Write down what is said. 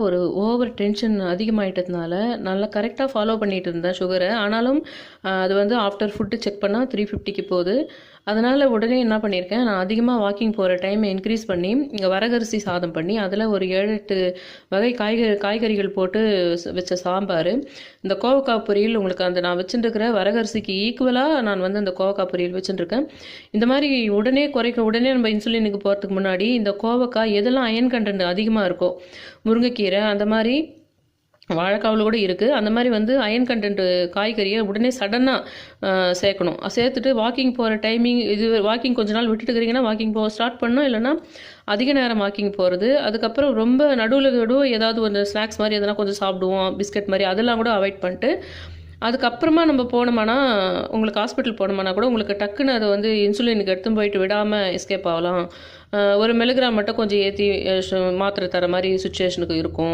ஒரு over tension அதிகமாயிட்டதுனால நல்லா கரெக்டாக ஃபாலோ பண்ணிட்டு இருந்தேன் சுகரை. ஆனாலும் அது வந்து ஆஃப்டர் ஃபுட்டு செக் பண்ணால் 350க்கு போகுது. அதனால் உடனே என்ன பண்ணியிருக்கேன், நான் அதிகமாக வாக்கிங் போகிற டைமை இன்க்ரீஸ் பண்ணி இங்கே வரகரிசி சாதம் பண்ணி அதில் ஒரு 7-8 வகை காய்கறிகள் போட்டு வச்ச சாம்பார், இந்த கோவக்காய் பொரியல். உங்களுக்கு அந்த நான் வச்சுட்டுருக்கிற வரகரிசிக்கு ஈக்குவலாக நான் வந்து அந்த கோவக்காய் பொரியல் வச்சுட்டுருக்கேன். இந்த மாதிரி உடனே நம்ம இன்சுலினுக்கு போகிறதுக்கு முன்னாடி இந்த கோவக்காய் எதெல்லாம் அயன் கண்டென்ட் அதிகமாக இருக்கோ, முருங்கைக்கீரை அந்த மாதிரி, வாழைக்காவில் கூட இருக்குது, அந்த மாதிரி வந்து அயன் கண்டென்ட் காய்கறியை உடனே சடனாக சேர்க்கணும். சேர்த்துட்டு வாக்கிங் போகிற டைமிங், இது வாக்கிங் கொஞ்ச நாள் விட்டுட்டு இருக்கிறீங்கன்னா வாக்கிங் போக ஸ்டார்ட் பண்ணணும், இல்லைனா அதிக நேரம் வாக்கிங் போகிறது. அதுக்கப்புறம் ரொம்ப நடுவில் ஏதாவது ஒரு ஸ்நாக்ஸ் மாதிரி எதனா கொஞ்சம் சாப்பிடுவோம், பிஸ்கட் மாதிரி, அதெல்லாம் கூட அவாய்ட் பண்ணிட்டு அதுக்கப்புறமா நம்ம போனோம்னா, உங்களுக்கு ஹாஸ்பிட்டல் போனோம்னா கூட உங்களுக்கு டக்குன்னு அதை வந்து இன்சுலினுக்கு எடுத்து போயிட்டு விடாமல் எஸ்கேப் ஆகலாம். ஒரு மில்லிகிராம் மட்டும் கொஞ்சம் ஏற்றி மாத்திரை தர மாதிரி சுச்சுவேஷனுக்கு இருக்கும்.